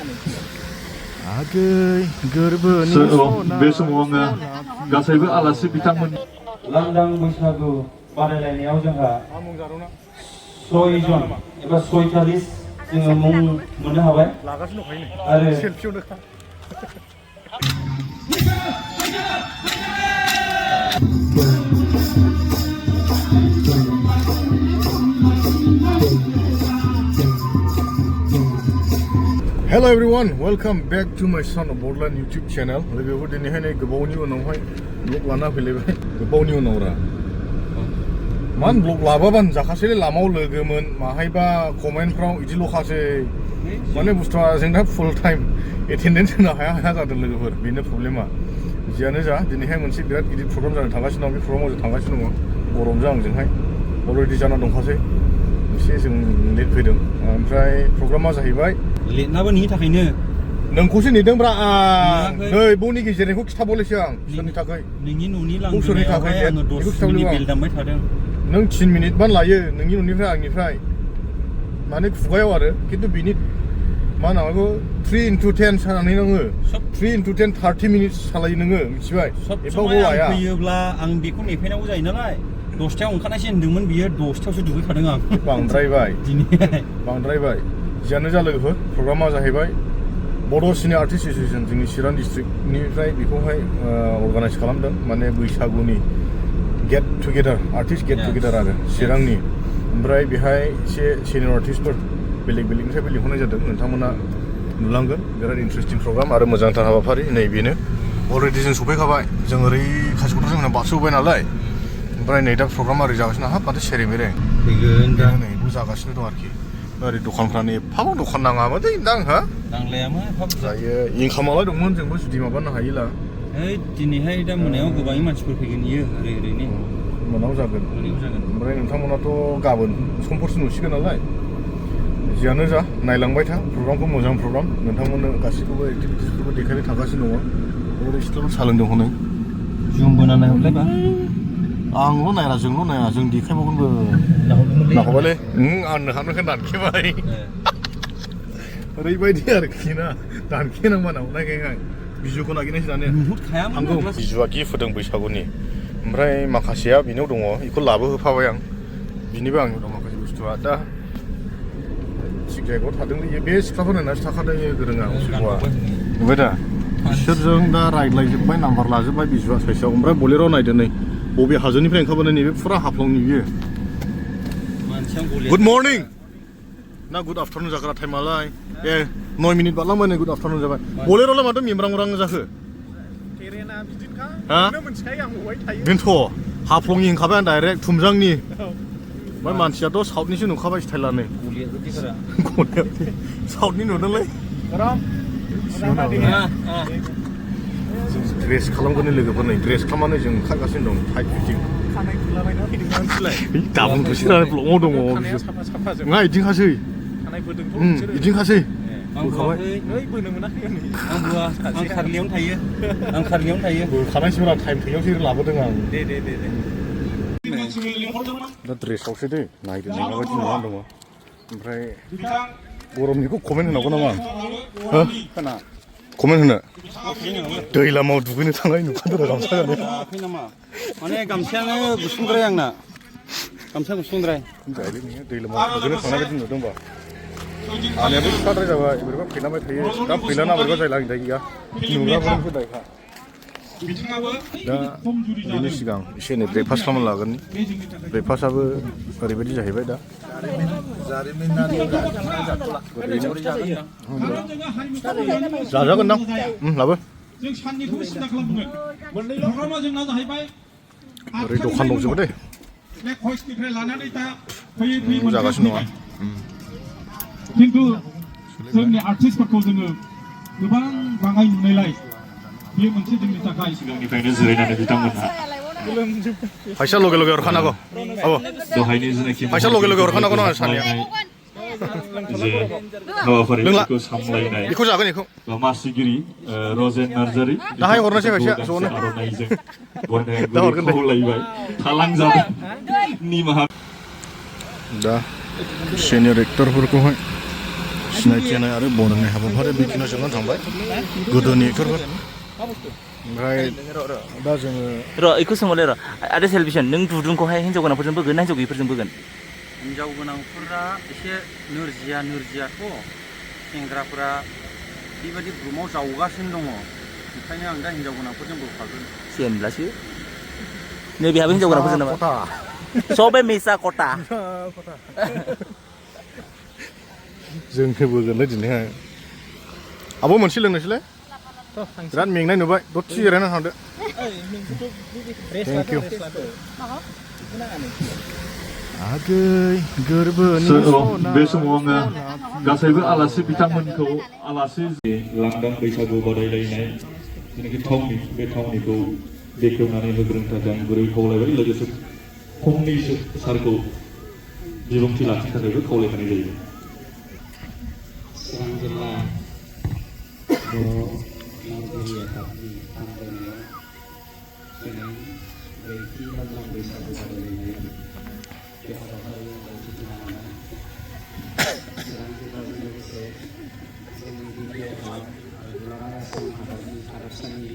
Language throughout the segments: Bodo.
Agay gorboni बे समाव आङो गासैबो आलासि बिथांमोन लांदां बैसागु बादायलायनायाव जोंहा 6 जन एबा 46 जोङो मुं मोननो हाबाय आरो Hello everyone, welcome back to my Son of Borderland YouTube channel. लोगोफोर दिनैहाय नै गोबावनि उनावहाय ब्लग लाना फैलायबाय गोबावनि उनाव रा मान ब्लग लाबाबानो जाखासैलै लामायाव लोगोमोन माहायबा कमेन्टफ्राव इदि लखासै माने बुस्थुआ जों दा फुल टाइम एटेन्डेन्स होनो हाया जादों लोगोफोर बेनो प्रब्लेमा जियानो जा दिनैहाय मोनसे बिराद गिदिर प्रग्राम जानो थांगासिनो दं बे प्रग्रामाव जों थांगासिनो दङ गरमजों आंजोंहाय अलरेडि जाना दंखासै एसे जों लेट फैदों ओमफ्राय प्रग्रामा जाहैबाय लेटनाबो नोंनि थाखायनो नोंखौसो नेदोंब्रा आं नै बनि गेजेरनिखौ खिथाबावलायसै आं सोरनि थाखाय नोंनि न'नि लांगोनायावहाय आङो 10 मिनिट बेल दामबाय थादों नों 3 मिनिटबानो लायो नोंनि न'निफ्राय आंनिफ्राय माने खुगायाव आरो खिन्थु बिनि मा होनांगौ 3x10 सानानै नोङो 3x10 30 मिनिट सालायो नोङो मिथिबाय एफाव लाया फैयोब्ला आं बेखौ नेफैनांगौ जायो नालाय 10टायाव ओंखारनायसो होनदोंमोन बियो 10टायावसो दुगैखादों आं बांद्रायबाय दिनैहाय बांद्रायबाय जियानो जा लोगोफोर प्रग्रामा जाहैबाय बड' सिने आर्टिस्ट एस'सिएशन जोंनि चिरां डिस्ट्रिक्टनिफ्राय बेखौहाय अर्गानाइज खालामदों माने बैसागुनि gate together artist gate together आरो चिरांनि ओमफ्राय बेहाय एसे सिनियर आर्टिस्टफोर बेलेगनिफ्रायबो लिंहरनाय जादों नोंथांमोना नुलांगोन बिराद इन्टारेस्टिं प्रग्राम आरो मोजांथार हाबाफारि नै बेनो अलरेडि जों सफैखाबाय जों ओरै खासिख'था जोंना बारस'बाय नालाय ओमफ्राय नै दा प्रग्रामा ओरै जागासिनो हाब माथो सेरे मेरे फैगोन दा नै बेखौ जागासिनो दं आरोखि ओरै दखानफ्रानो एफाबां दखान नाङामोन दै नोंथां हा नांलायामोन जायो इनकामालाय दंमोन जोंबो जुदि माबानो हायोला ओइ दिनैहाय दा मोनायाव गोबां मानसिफोर फैगोन इयो ओरैनि मोनायाव जागोन ओमफ्राय नोंथांमोनाथ' गाबोन समफोरसो नुसिगोन नालाय जियानो जा नायलांबाय था प्रग्रामखौ मोजां प्रग्राम नोंथांमोननो गासैखौबो एक्टिभिटिसफोरखौ देखायनो थांगासिनो दङ ओरै सिथ्लायाव सा लोंदों हनै जुमबो नायहरलायबा आंल' नाया जोंल' नाया जों देखायबावगोनबो नाहरबायलै आंनो हाबनायखाय दानखेबाय ओरैबायदि आरोखि ना दानखेनांबा नाहरनायखाय आं बिजुखौ नागिरनायसो दानो थांगौ बिजुआ गिफ्ट होदों बैसागुनि ओमफ्राय माखासेया बेनाव दङ बेखौ लाबोहोफाबाय आं बिनिबो आंनियाव दं माखासे बुस्थुआ दा थिग जायगायाव थादोंलै बे सिख्लाफोर होननासो थाखादों गोरोङा उसुखआ नुबाय दा बिसोरजों दा रायज्लायजोब्बाय नाम्बार लाजोब्बाय बिजुआ साइसआव ओमफ्राय बलेर' नायदो नै बबे हाजोनिफ्राय ओंखारबोनाय नैबे फुरा हाफ्लंनि बियो गुड मर्निं ना गुड आफ्टारनुन जाग्रा टाइमालाय ए 9 मिनिट बारलांबाय नै गुड आफ्टारनुन जाबाय बलेर'लाय माथो मेमब्रां जाखो हा बेनोथ' हाफ्लंनि होनखाबाय आं डाइरेक्ट थुमजांनि ओमफ्राय मानसियाथ' साउथनिसो नुखाबाय स्टाइलानो साउथनि नुदोंलै ड्रेस खालामगोन लोगोफोर नै ड्रेस खालामनानै जों ओंखारगासिनो दं टाइट फिटिं दाबुंखौसो ब्लगआव दङ नङा इदिनोखासै इदिनोखासै बोखाबाय आं खारलियावनो थायो बोखानायसोब्रा टाइम थैयावसो लाबोदों आं दा ड्रेसावसो दै नायदो माबायदि नुना दङ ओमफ्राय गरमनिखौ कमेन्ट होनांगौ नामा हो कमेन्ट होनो दै लामायाव दुगैनो थांनाय नुखादों गामसा गानो माने गामसायानो गुसुंद्राय आंना गामसा गुसुंद्राय दै लामायाव दुगैनो थांनाय बायदि नुदोंबा आंनियाबो सिख्लाद्राय जाबाय बोरैबा फैलांबाय थायो दा फैलाना बोरैबा जायला आंनि दाय गैया नुग्राफोरनिसो दायखा दा बेनि सिगां एसे एनै ब्रेकफास्ट खालामना लागोन ब्रेकफास्टआबो ओरैबायदि जाहैबाय दा जाजागोनदां लाबो ओरै दखान दंजोबो दे जागासिनो नङा खिन्थु जोंनि आर्टिस्टफोरखौ जोङो गोबां बाङाय नुनायलाय बेयो मोनसे जोंनि थाखाय सिगांनिफ्रायनो जिरायनानै बिथांमोनहा फैसा लगे लगे हरखानांगौ दहायनि जेनाखि फैसा लगे लगे हरखानांगौ नङा सानैया जे हाबाफारिखौ सामलायनाय बेखौ जागोन बेखौ मासिगिरि रजेन नार्जारि दाहाय हरनोसै फैसा ज'नो आर'नाइजों खावलायबाय थालांजादों निमाहा दा सिनियर एक्टरफोरखौहाय सिनायथि होनाय आरो बरायनाय हाबाफारि बिदिनो जोङो थांबाय गोदोनि एक्टरफोर ओमफ्राय दा जोङो र' इखौ सोंहरलाय र' आरो सेलभिसन नों दुरुंखौहाय हिन्जाव गोनांफोरजों बोगोन ना हिन्जाव गैयिफोरजों बोगोन? हिनजाव गोनांफोरा एसे नोरजियाथ' सेंग्राफोरा बेबायदि ग्रुमाव जावगासिनो दङ ओंखायनो आं दा हिनजाव गोनांफोरजों बोफागोन जेनब्लासो नै बेहाबो हिन्जाव गोनांफोरजों नामा? सबे मिसा कटा जोंखौ बोगोनलै दिनैहाय आब' मोनसे लोंनोसैलाय बिराद मेंनाय नुबाय दसे जिरायना थांदो थेंक इउ आगै गोरबोनि बे समाव आङो गासैबो आलासि बिथांमोनखौ आलासि लांदां बैसागु बादायलायनाय जेनाखि थावनि बे थावनिखौ बेखेवनानै होग्रोनो थाखाय आं गुरै खावलायबाय लोगोसे फंनैसो सारखौ बिबुंथि लाखिनो थाखायबो खावलायनाय जायो। चिरां जिल्ला बर' मावगिरि आफादनि हामलायनायाव दिनै ब्रैथि लांदां बैसागु बादायलायनाय बे हाबाफारियाव दावथि लानानै चिरां जिल्लाजों लोगोसे जोंनि गिबि आफाद दुलाराय आसाम हादरनि हादरसानि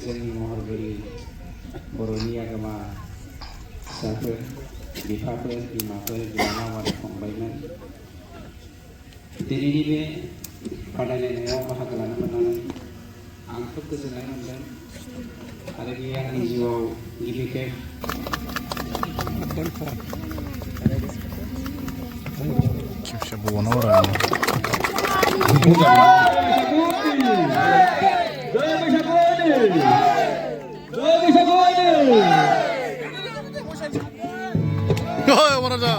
जोंनि महरगिरि बर'नि आगोमा फिसाफोर बिफाफोर बिमाफोर बिनानाव आरो फंबायमोन दिनैनि बे बादायलायनायाव बाहागो लानो मोननानै आं खोब गोजोननाय मोनदों आरो बेयो आंनि जिउआव गिबि खेब खेबसे बना हरा Waraja.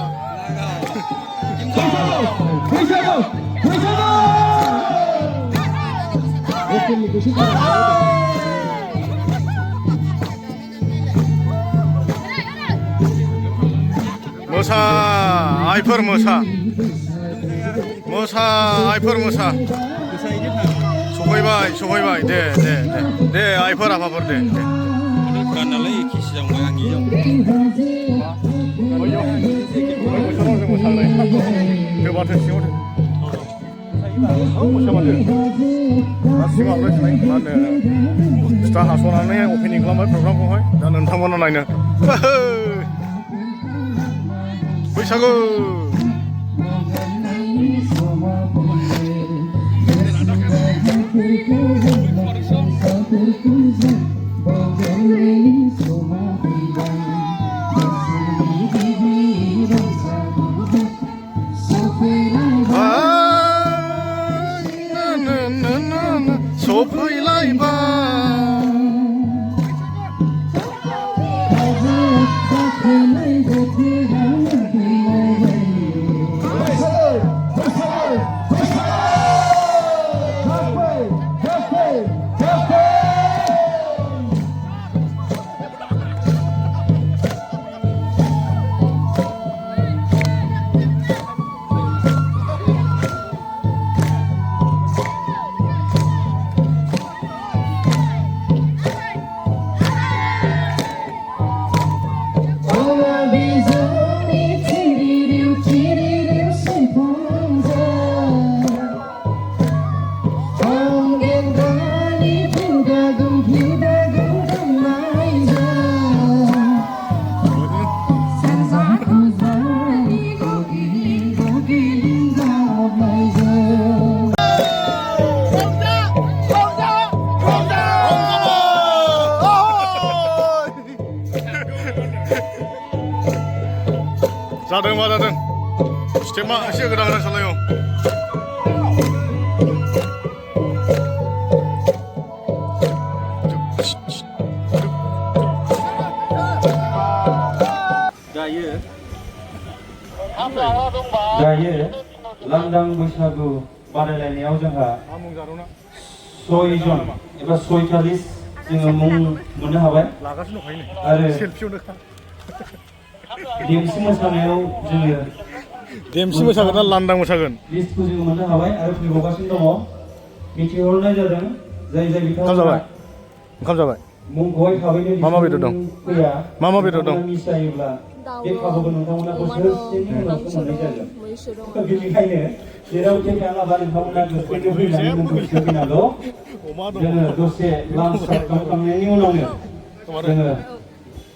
Mosa, Aiper Mosa. Mosa, Aiper Mosa. Sohaybai, de, Aiper apa de. गाननालाय एखे सिजांबाय आंनिजों फिथा हास'नानै अपेनिं खालामबाय प्रग्रामखौहाय दा नोंथांमोना नायनो बैसागु जादों मा जादों स्टेपआ एसे गोदान गोदान सालायो दायो लांदां बैसागु बादायलायनायाव जोंहा 6 जन एबा 46 जोङो मुं मोननो हाबाय आरो देमसि मोसानायाव जोङो देमसि मोसागोन ना लांदां मोसागोन लिस्टखौ जोङो मोननो हाबाय आरो फैबावगासिनो दङ मिथिहरनाय जादों जाय बिथांमोना ओंखाम जाबाय मुंखौहाय थाबैनो मा बेदर दं फैया मा बेदर दं मिस जायोब्ला बे खाबुखौ नोंथांमोना बोसोरसेनि उनावसो मोननाय जागोन बेनिखायनो जेरावखि थाङाबा नोंथांमोना गोख्रैनो फैनानै जोंखौ सिबिनांगौ जोङो दसे लान्च खालामखांनायनि उनावनो जोङो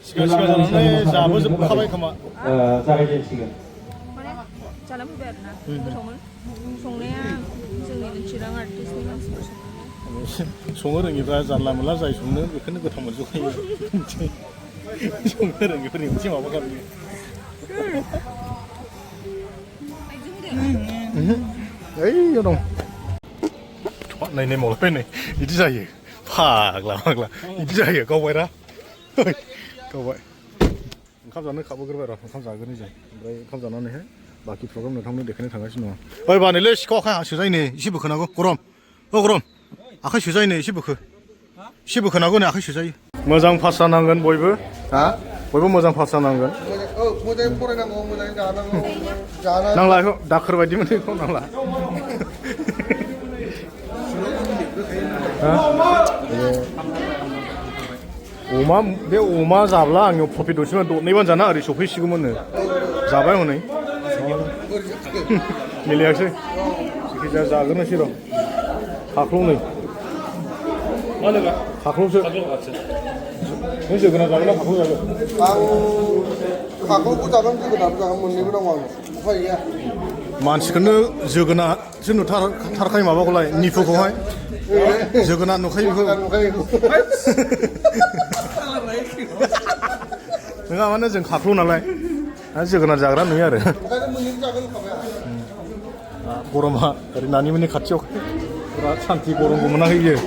सिगां जानानै जाबोजोबखाबाय खोमा जागायजेनसिगोन जाना फैबाय आरोना गोथावमोन संनाया जोंनि चिरां आर्टिस्टनि मानसिफोर संनो रोङिफ्रा जानला मोनला जाय संनो बेखौनो गोथाव मोनजोबखायो संनो रोङिफोरनि मोनसे माबा गामियो ओइयाव दं नै नै मलाय नै बिदि जायो फाग्ला फाग्ला बिदि जायो गावबायरा गावबाय ओंखाम जानो खाबोग्रोबाय र' ओंखाम जाग्रोनि जों ओमफ्राय ओंखाम जानानैहाय बाखि प्रग्राम नोंथांनो देखायनो थांगासिनो दङ ओइ बानायलै सिखाव आखाइ आंसो जायो नै एसे बोखोनांगौ गरम गरम आखाइ सोजायो नै एसे बोखोनांगौ नै आखाइ सोजायो मोजां पास जानांगोन बयबो हा बयबो मोजां पास जानांगोन मोजाङै फरायनांगौ मोजाङै जानांगौ नांला बेखौ दाखोर बायदि मोनो बेखौ नांला अमा बे अमा जाब्ला आंनियाव प्रफिट दंसिमोन दरनैबानो जाना ओरै सफैसिगौमोननो जाबाय हनै मिलायाखिसै जायखिजाया जाग्रोनोसै र' खाख्लौ नै खाख्लौसो नों जोगोनार जागोन ना खाख्लौ जागोन आं खाख्लौखौ जागोन जोगोनारबो जागोन मोननैबो दङ आं उफाय गैया मानसिखौनो जोगोनारसो नुथारखायो माबाखौलाय निफुखौहाय जोगोनार नुखायो बेखौ नङा माने जों खाख्लौ नालाय जोगोनार जाग्रा नुयो आरो गरमा ओरै नानिमोननि खाथियाव बिराद सान्थि गरमबो मोनाखै बियो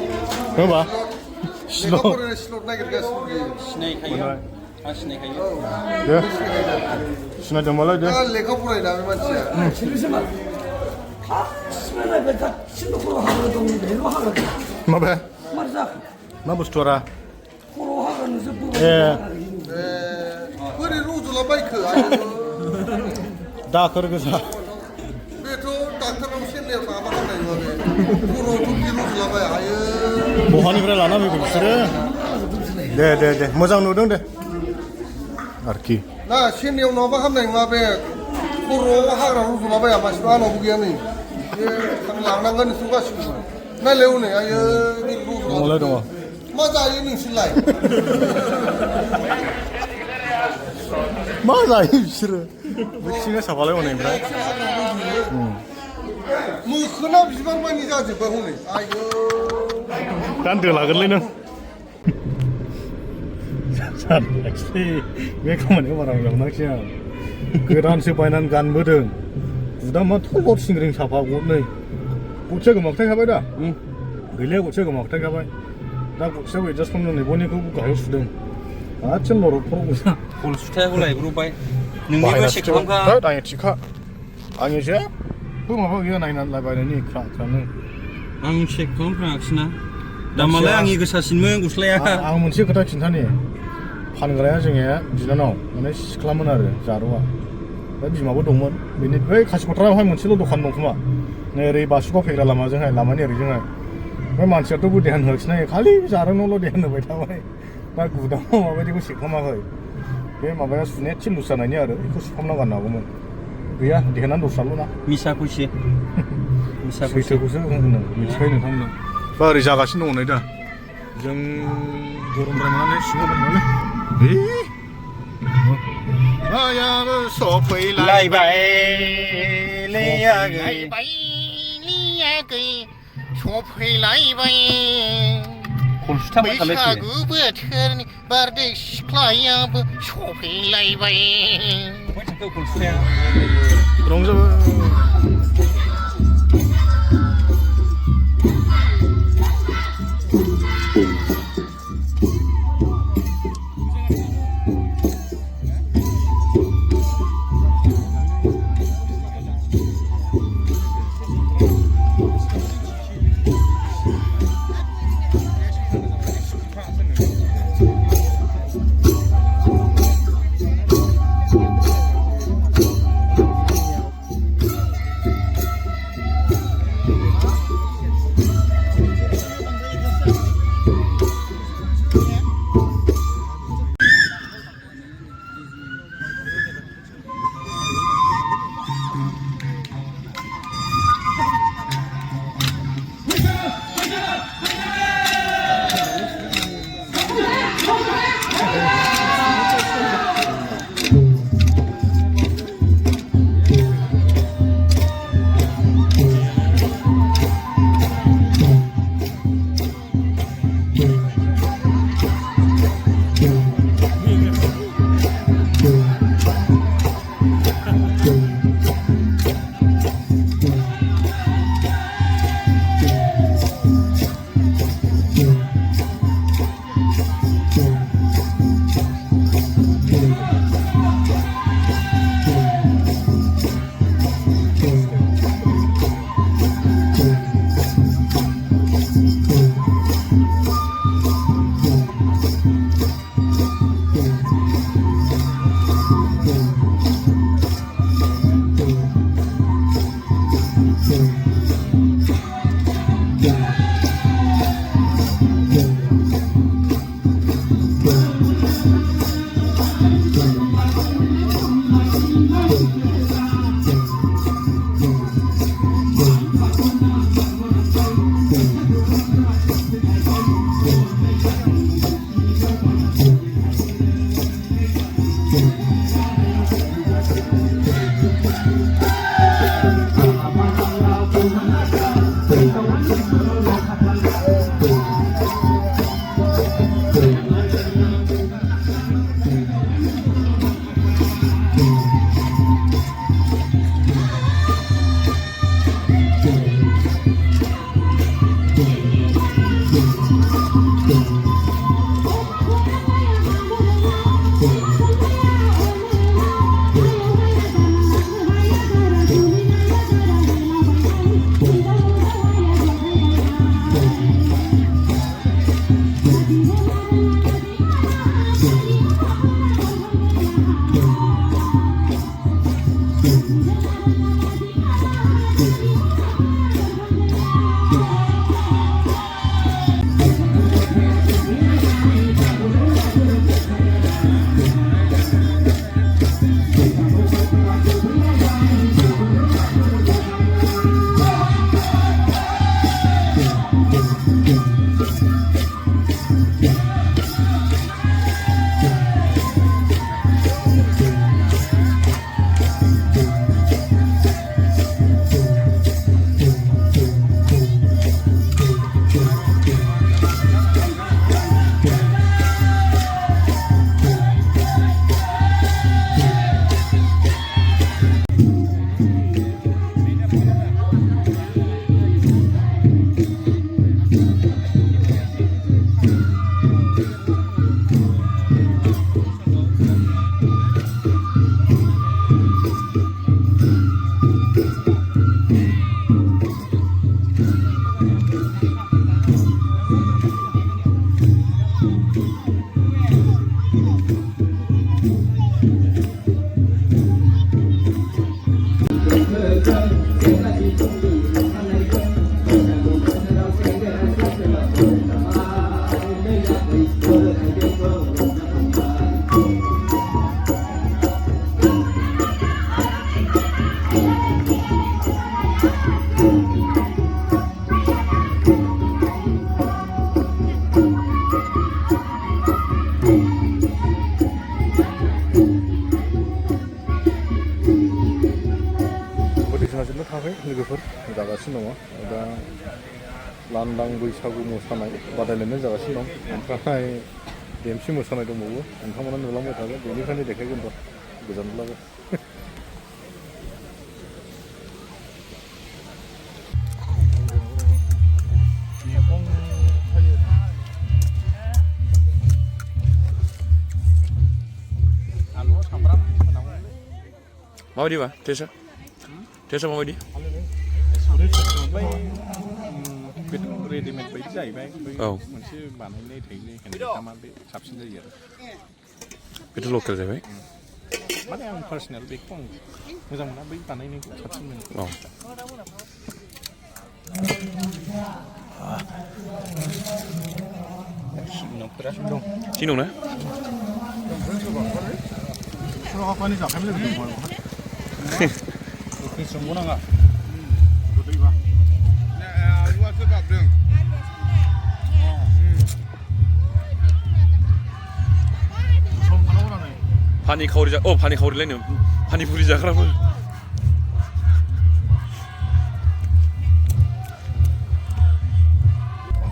होनबा दे सिनायदोंबालाय दे लेखा फरायना बे मानसिया माबे मा बुस्थुरा ए बोरै रज'ला बायखो दाखोर गोजा बेथ' डाक्टारनाव चेन्नाइयाव थाङाबा हामनाय नङा बे खर'आवथ' बिदि रज'ला बाया आयो बहानिफ्राय लाना फैगोन बिसोरो दे मोजां नुदों दे आरोखि ना चेन्नाइयाव नङाबा हामनाय नङा बे खर'आव हाग्रा रज'ला बाया मानसिफ्रा आंनावबो गैया नै बे लांनांगोन नोंसोर गासिबो नायलाय हनै आयो दङलाय दङ मा जायो नोंसोरलाय मा जायो बिसोरो बोथिङा साफालाय हनै ओमफ्राय मोखोना बिबार मानि जाजोब्बाय हनै आयो दान्दो लागोनलै नों सानलायसै बे खामानिखौ बारा मोजां मोनाखिसै आं गोदानसो बायनानै गानबोदों बुदा मा थलद सिंग्रिं साफा गदनै गथिया गोमाखथायखाबाय दा गैलाया गथिया गोमाखथायखाबाय दा गथियाखौ एडजास्ट खालामनानै बयनिखौबो गाहायाव सुदों आथिं लरब फरब गोजा कल सुथायाखौ लायब्रबबाय नोंनिबो चेक खालामखा आंनि थिखा आंनि जेबो माबा गैया नायनानै लायबायनायनि ख्रानो आं चेक खालामफ्राङाखिसैना दामालाय आंनि गोसासिनमोन गस्लाया आं मोनसे खोथा खिन्थानि फानग्राया जोंनिया बिनानाव माने सिख्लामोन आरो जारौआ दा बिमाबो दंमोन बेनि बै खासिखथ्रायावहाय मोनसेल' दखान दं खोमा नै ओरै बासुगाव फैग्रा लामाजोंहाय लामानि ओरैजोंहाय ओमफ्राय मानसियाथ' देहान होखिनाय खालि जारोंनावल' देहान होबाय थाबाय दा गुदामाव माबायदिखौ सेखामाखै बे माबाया सुनाया थिन लुस जानायनि आरो बेखौ सुखामना गाननो हागौमोन गैया देहानानै दस्राल' ना मिसा खुसि सैथोखौसो होनदों मिथिखायो नोंथांमोना बा ओरै जागासिनो दङ नै दा जों गरमद्राय मोननानै सिङाव मोनबायलै आयाबो सफैलायबाय सफैलायबाय बैसागु बोथोरनि बारदै सिख्लायाबो सफैलायबाय रंजाबाय साजोबनो थाखाय लोगोफोर जागासिनो दङ दा लांदां बैसागु मोसानाय बादायलायनाय जागासिनो दं ओमफ्राय देमसि मोसानाय दंबावो नोंथांमोना नुलांबाय थागोन बेनिफ्रायनो देखायगोन र' गोजानब्लाबो माबायदिबा टेस्टआ माबायदि बेथ' रेडिमेड बायदि जाहैबाय औ मोनसे बानायनाय थायो हेन्डमेडआ बे साबसिन जायो आरो बेथ' लकेल जाहैबाय माने आं पार्सनेल बेखौ आं मोजां मोना बै बानायनायखौ साबसिन मोनो औ सिं दंना सुराखानि जाखायनो लोगो दङ गोखै संबावनाङा गोदैबा आलुआसो गाबदों पानि खावरिलायनो पानि पुरि जाग्राफोर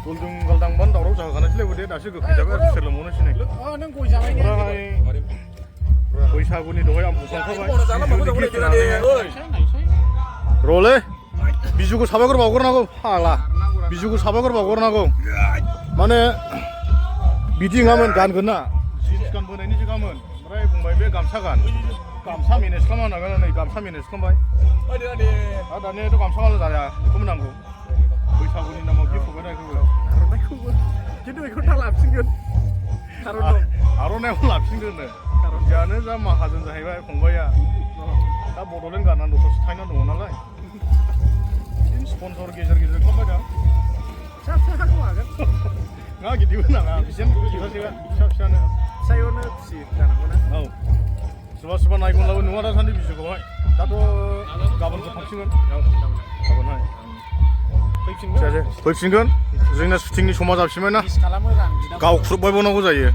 गलदुं गालदांबान दावराव जाहोखानायसैलाय बोदे दासो गोखै जाबाय आरो सोर लोंबावनो सिनाय नों गय जाबाय बैसागुनि दहाय आं बुंखांखाबाय र'लै बिजुखौ साबायखर बावग्रोनांगौ फाला बिजुखौ साबायखर बावग्रोनांगौ माने बिदि नङामोन गानगोन ना जिन्स गानबोनायनि सिगांमोन ओमफ्राय बुंबाय बे गामसा गान गामसा मेनेज खालामनांगोन नै गामसा मेनेज खालामबाय आरो दानियाथ' गामसा गानल' जाया बेखौबो नांगौ बैसागुनि नामाव गिफ्ट हगारनायखौबो आर'नाइखौबो खिन्थु बेखौ दा लाफिनगोन आर'नाइखौ लाफिनगोन जानो जा माहाजोन जाहैबाय फंबाया दा बड'लेण्ड गारनानै दस्रासो थाहैना दङ नालाय बिदिनो स्पन्सर गेजेर गेजेर खालामबाय दा फिसा फिसाखौ हागोन नङा गिदिरबो नाङा बिसिम फिसा फिसानो फिसायावनो खुसि जानांगौ ना औ सोरबा सोरबा नायगोनब्लाबो नुवा दासान्दि बिजुखौहाय दाथ' गाबोनसो थांसिगोन गाबोनहाय फैफिनगोन जोंना शुटिंनि समा जाफिनबाय ना गावख्रुबबायबावनांगौ जायो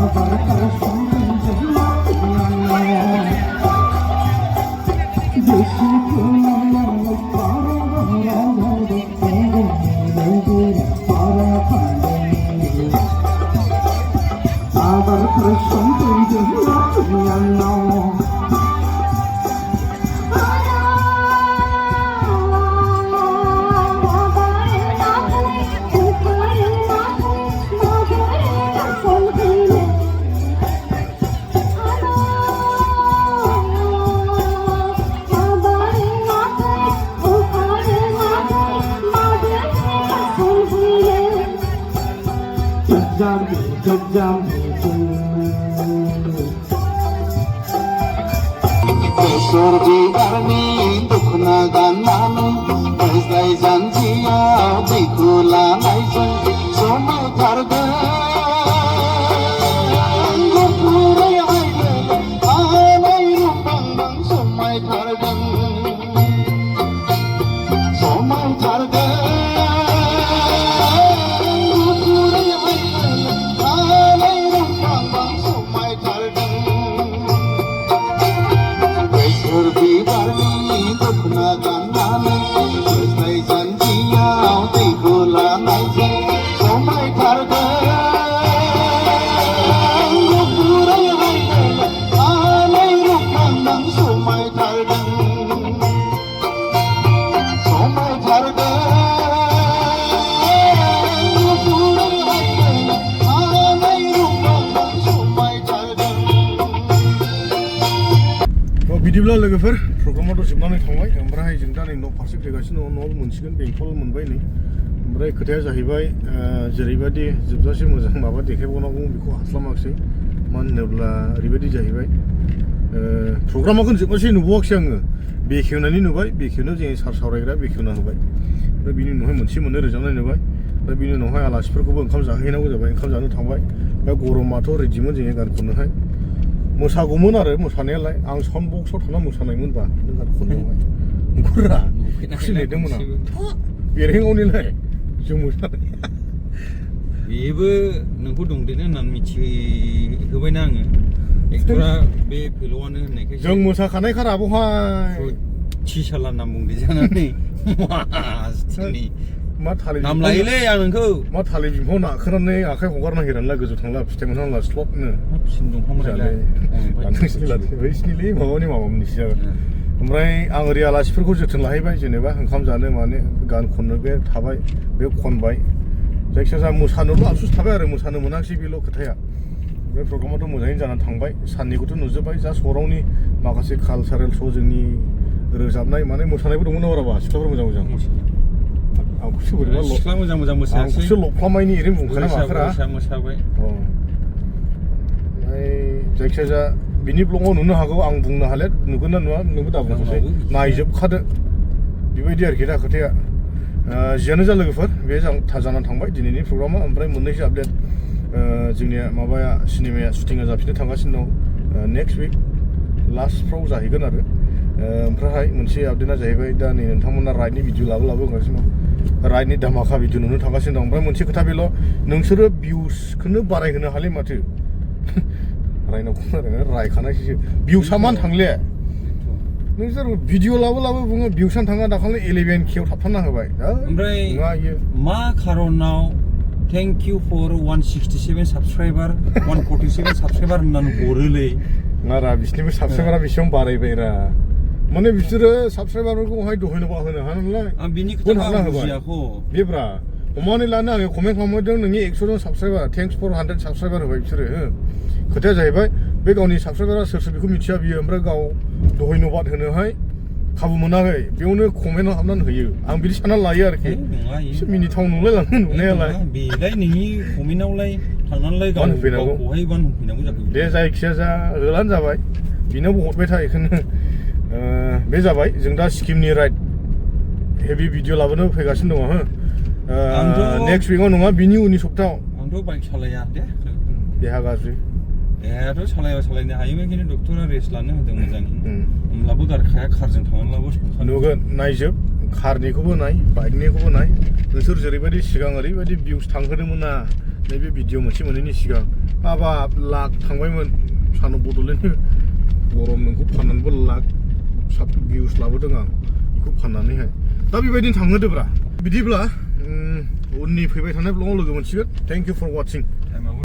Para Besar biarni dukna gananu Besai janjiya bikula naijun Somai targa Gurpurai haile Anai rumpang bang somai targa Somai targa Gurpurai haile Anai rumpang bang somai targa Surbi barni dukna ganana Besai janjiya bikula naijun Somai targa Gurpurai haile Anai rumpang bang somai targa Somai targa Gurpurai haile Anai rumpang bang somai targa बिदिब्ला लोगोफोर प्रग्रामाथ' जोबनानै थांबाय ओमफ्राय जों दा नै न' फारसे फैगासिनो दङ न'आव मोनसिगोन बेंथल मोनबाय नै ओमफ्राय खोथाया जाहैबाय जेरैबायदि जोबजासे मोजां माबा देखायबावनांगौ बेखौ हास्लामाखिसै मानो होनोब्ला ओरैबायदि जाहैबाय प्रग्रामाखौ जोबजासे नुबावाखिसै आङो बेखेवनानै नुबाय बेखेवनो जों सावरायग्रा बेखेवना होबाय ओमफ्राय बिनि उनावहाय मोनसे मोननै रोजाबनाय नुबाय ओमफ्राय बिनि उनावहाय आलासिफोरखौबो ओंखाम जाहैनांगौ जाबाय ओंखाम जानो थांबाय दा गरमाथ' रेडिमोन जोङो गान खननोहाय मोसागौमोन आरो मोसानायालाय आं साउन्ड बक्सआव थांना मोसानायमोनबा नों गान खननायावहाय नंगौरा खुसि नेदोंमोन आं बेरेंगावनिलाय जों मोसानाया बेबो नोंखौ दंदेनो होननानै मिथिहोबायना आङो एक्टरा बे फेल'आनो होननायखाय जों मोसाखानायखा राबोहाय थिसाला नाम बुंदे जानानै मासथिनि मा थालिर नाम लायोलै आं नोंखौ मा थालिर बिफाङाव नाख्रानानै आखाइ हगारनो नागिरनानैला गोजौ थांला फिथाइ मोनहांला स्लटनो सिन दंफां जालाय बैसिनिलै माबानि माबामोननिसो जागोन ओमफ्राय आं ओरै आलासिफोरखौ जोथोन लाहैबाय जेनेबा ओंखाम जानो माने गान खननो बे थाबाय बे खनबाय जायखिजाया मोसानोल' आफसुस थाबाय आरो मोसानो मोनाखिसै बेल' खोथाया बे प्रग्रामाथ' मोजाङैनो जानानै थांबाय साननिखौथ' नुजोब्बाय जा सरावनि माखासे कालसारेल श' जोंनि रोजाबनाय माने मोसानायबो दंमोन नामा सिख्लाफोर मोजां मोजां आंखौसो बोरैबा सिख्ला मोजां मोजां मोसायासै आंखौसो लफ्लामायनि ओरैनो बुंखाना माखारा मोसाबाय ओमफ्राय जायखिजाया बिनि ब्लगाव नुनो हागौ आं बुंनो हाले नुगोन ना नुवा नोंबो दा बुंनोसै नायजोबखादो बेबायदि आरोखि दा खोथाया जियानो जा लोगोफोर बे जानानै थांबाय दिनैनि प्रग्रामा ओमफ्राय मोननैसो आपडेट जोंनिया माबाया सिनेमाया शुटिंआ जाफिननो थांगासिनो दं नेक्स्ट उइक लास्टफ्राव जाहैगोन आरो ओमफ्रायहाय मोनसे आपडेटआ जाहैबाय दा नै नोंथांमोना राइडनि भिडिअ लाबोगासिनो दं राइडनि दामाखा भिडिअ नुनो थांगासिनो दं ओमफ्राय मोनसे खोथा बेल' नोंसोरो भिउसखौनो बारायहोनो हाले माथो रायनावखौनो रायखानायसो भिउसा मानो थांले नोंसोर भिडिअ लाबो बुङो भिउसानो थाङा दाखालि 11K आव थाबथाना होबाय ओमफ्राय मा खारनाव thank you for 167 subscriber 147 subscriber होननानै हरोलै नारा बिसोरनिबो साबस्क्राइबारा बेसेबां बारायबायरा माने बिसोरो साबस्क्राइबारफोरखौहाय दहायनोबा होनो हाया नालाय आं बिनि खोथा बुजियाखै बेब्रा हमनानै लानो आङो कमेन्ट खालामदों नोंनि 100 जन साबस्क्राइबार थेंक्स फर 100 साबस्क्राइबार होबाय बिसोरो खोथाया जाहैबाय बे गावनि साबस्क्राइबारा सोर बेखौ मिथिया बियो ओमफ्राय गाव दहायनोबाद होनोहाय खाबु मोनाखै बेयावनो कमेन्टआव हाबनानै होयो आं बिदि सानना लायो आरोखि एसे मिनिथाव नुलायलाङो नुनायालाय बेलाय नोंनि कमेन्टआवलाय थांनानैलाय गावखौहाय बान होफैनांगौ जाखो दे जायखिया जा होलानो जाबाय बिनावबो हरबाय था बेखौनो बे जाबाय जों दा सिक्किमनि राइड हेभि भिडिअ लाबोनो फैगासिनो दङ नेक्स्ट उइकआव नङा बिनि उननि सप्तायाव आंथ' बाइक सालाया दे देहा गाज्रि देहायाथ' सालायनो हायोमोन खिन्थु डक्टरा रेस्ट लानो होदों मोजाङै होमब्लाबो गारखाया कारजों थांनानैब्लाबो नुगोन नायजोब कारनिखौबो नाय बाइकनिखौबो नाय नोंसोर जेरैबायदि सिगां ओरैबायदि भिउस थांहोदोंमोन ना नैबे भिडिअ मोनसे मोनैनि सिगां हाबाब लाख थांबायमोन सान बड'लेण्ड गरम नोंखौ फाननानैबो लाख भिउस लाबोदों आं बेखौ फाननानैहाय दा बेबायदिनो थांहोदोब्रा बिदिब्ला उननि फैबाय थानाय ब्लगाव लोगो मोनसिगोन थेंक इउ फर वाचिं